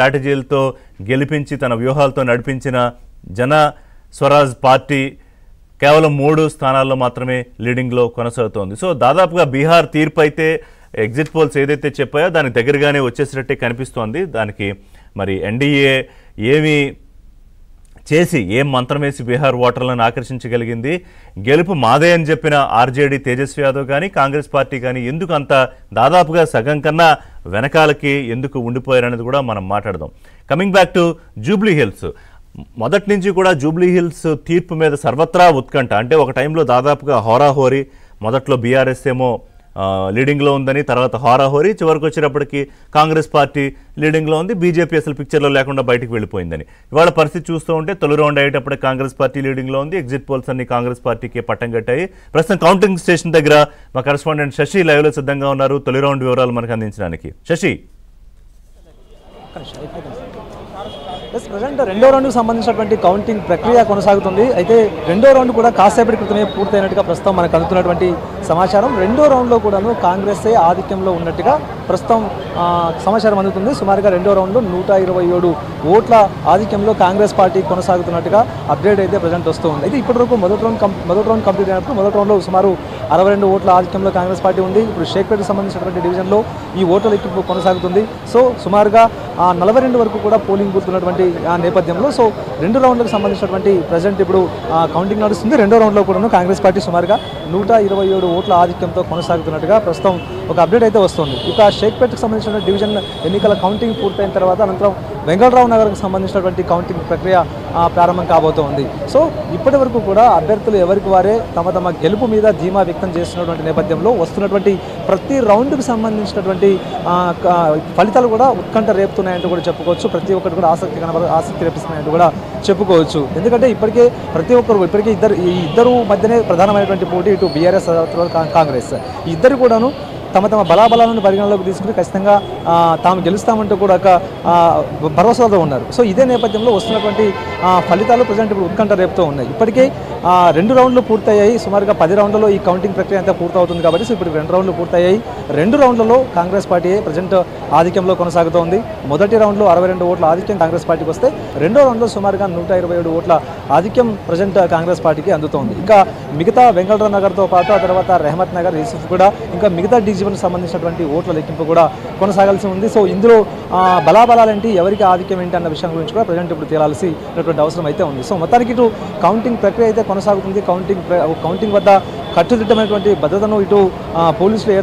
స్ట్రాటజీలతో గెలిపించి తన వ్యూహాలతో నడిపించిన జన స్వరాజ్ పార్టీ కేవలం 3 స్థానాల్లో మాత్రమే లీడింగ్లో కొనసాగుతోంది. సో దాదాపుగా బీహార్ తీర్పు అయితే ఎగ్జిట్ పోల్స్ ఏదైతే చెప్పాయో దానికి దగ్గరగానే వచ్చేసినట్టే కనిపిస్తోంది. దానికి మరి ఎన్డీఏ ఏమి చేసి ఏం మంత్రం వేసి బీహార్ ఓటర్లను ఆకర్షించగలిగింది, గెలుపు మాదే అని చెప్పిన ఆర్జేడీ తేజస్వి యాదవ్ కానీ కాంగ్రెస్ పార్టీ కానీ ఎందుకు అంత దాదాపుగా సగం కన్నా వెనకాలకి ఎందుకు ఉండిపోయారనేది కూడా మనం మాట్లాడదాం. Coming back to Jubilee hills, మొదటి నుంచి కూడా జూబ్లీ హిల్స్ తీర్పు మీద సర్వత్రా ఉత్కంఠ. అంటే ఒక టైంలో దాదాపుగా హోరాహోరీ, మొదట్లో బీఆర్ఎస్ ఏమో లీడింగ్లో ఉందని, తర్వాత హోరాహోరీ, చివరికి వచ్చేటప్పటికి కాంగ్రెస్ పార్టీ లీడింగ్లో ఉంది, బీజేపీ అసలు పిక్చర్లో లేకుండా బయటకు వెళ్ళిపోయిందని. ఇవాళ పరిస్థితి చూస్తూ ఉంటే తొలి రౌండ్ అయ్యేటప్పటికి కాంగ్రెస్ పార్టీ లీడింగ్లో ఉంది, ఎగ్జిట్ పోల్స్ అన్ని కాంగ్రెస్ పార్టీకి పట్టం కట్టాయి. ప్రస్తుతం కౌంటింగ్ స్టేషన్ దగ్గర మా కరెస్పాండెంట్ శశి లైవ్లో సిద్ధంగా ఉన్నారు తొలి రౌండ్ వివరాలు మనకు అందించడానికి. శశి, ప్రజెంట్ రెండో రౌండ్కి సంబంధించినటువంటి కౌంటింగ్ ప్రక్రియ కొనసాగుతుంది. అయితే రెండో రౌండ్ కూడా కాసేపటి క్రితమే పూర్తయినట్టుగా ప్రస్తుతం మనకు అందుతున్నటువంటి సమాచారం. రెండో రౌండ్లో కూడాను కాంగ్రెసే ఆధిక్యంలో ఉన్నట్టుగా ప్రస్తుతం సమాచారం అందుతుంది. సుమారుగా రెండో రౌండ్లో 127 ఓట్ల ఆధిక్యంలో కాంగ్రెస్ పార్టీ కొనసాగుతున్నట్టుగా అప్డేట్ అయితే ప్రజెంట్ వస్తూ ఉంది. అయితే ఇప్పటివరకు మొదటి రౌండ్ కంప్లీట్ అయినప్పుడు మొదటి రౌండ్లో సుమారు 62 ఓట్ల ఆధిక్యంలో కాంగ్రెస్ పార్టీ ఉంది. ఇప్పుడు షేక్పేటకు సంబంధించినటువంటి డివిజన్లో ఈ ఓట్ల లెక్కింపు కొనసాగుతుంది. సో సుమారుగా 42 వరకు కూడా పోలింగ్ బూత్ ఉన్నటువంటి నేపథ్యంలో సో రెండు రౌండ్లకు సంబంధించినటువంటి ప్రజెంట్ ఇప్పుడు కౌంటింగ్ నడుస్తుంది. రెండో రౌండ్లో కూడా కాంగ్రెస్ పార్టీ సుమారుగా 127 ఓట్ల ఆధిక్యంతో కొనసాగుతున్నట్టుగా ప్రస్తుతం ఒక అప్డేట్ అయితే వస్తుంది. ఇక షేక్పేటకు సంబంధించిన డివిజన్ ఎన్నికల కౌంటింగ్ పూర్తయిన తర్వాత అనంతరం వెంగళరావు నగర్కు సంబంధించినటువంటి కౌంటింగ్ ప్రక్రియ ప్రారంభం కాబోతోంది. సో ఇప్పటి వరకు కూడా అభ్యర్థులు ఎవరికి వారే తమ తమ గెలుపు మీద ధీమా వ్యక్తం చేస్తున్నటువంటి నేపథ్యంలో వస్తున్నటువంటి ప్రతి రౌండ్కి సంబంధించినటువంటి ఫలితాలు కూడా ఉత్కంఠ రేపుతున్నాయంటూ కూడా చెప్పుకోవచ్చు. ప్రతి ఒక్కరు కూడా ఆసక్తి రేపిస్తున్నాయంటూ కూడా చెప్పుకోవచ్చు. ఎందుకంటే ఇప్పటికే ఇద్దరు మధ్యనే ప్రధానమైనటువంటి పోటీ, ఇటు బీఆర్ఎస్ కాంగ్రెస్, ఈ ఇద్దరు కూడాను తమ బలాబలాలను పరిగణలోకి తీసుకుని ఖచ్చితంగా తాము గెలుస్తామంటూ కూడా ఒక భరోసాతో ఉన్నారు. సో ఇదే నేపథ్యంలో వస్తున్నటువంటి ఫలితాలు ప్రజెంట్ ఇప్పుడు ఉత్కంఠ రేపుతూ ఉన్నాయి. ఇప్పటికే 2 రౌండ్లు పూర్తయ్యాయి. సుమారుగా 10 రౌండ్లలో ఈ కౌంటింగ్ ప్రక్రియ అంతా పూర్తవుతుంది కాబట్టి సో ఇప్పుడు 2 రౌండ్లు పూర్తయ్యాయి. 2 రౌండ్లలో కాంగ్రెస్ పార్టీ ప్రజెంట్ ఆధిక్యంలో కొనసాగుతోంది. మొదటి రౌండ్లో 62 ఓట్ల ఆధిక్యం కాంగ్రెస్ పార్టీకి వస్తే రెండో రౌండ్లో సుమారుగా 127 ఓట్ల ఆధిక్యం ప్రజెంట్ కాంగ్రెస్ పార్టీకి అందుతోంది. ఇంకా మిగతా వెంగళరావు నగర్తో పాటు ఆ తర్వాత రెహమత్ నగర్, యూసుఫ్ కూడా, ఇంకా మిగతా డివిజన్కి సంబంధించినటువంటి ఓట్ల లెక్కింపు కూడా కొనసాగాల్సి ఉంది. సో ఇందులో బలాబలాలేంటి, ఎవరికి ఆధిక్యం ఏంటి అన్న విషయం గురించి కూడా ప్రజెంట్ ఇప్పుడు తేలాల్సినటువంటి అవసరం అయితే ఉంది. సో మొత్తానికి ఇటు కౌంటింగ్ ప్రక్రియ అయితే కొనసాగుతుంది. కౌంటింగ్ వద్ద కట్టుదిట్టమైనటువంటి భద్రతను ఇటు పోలీసులు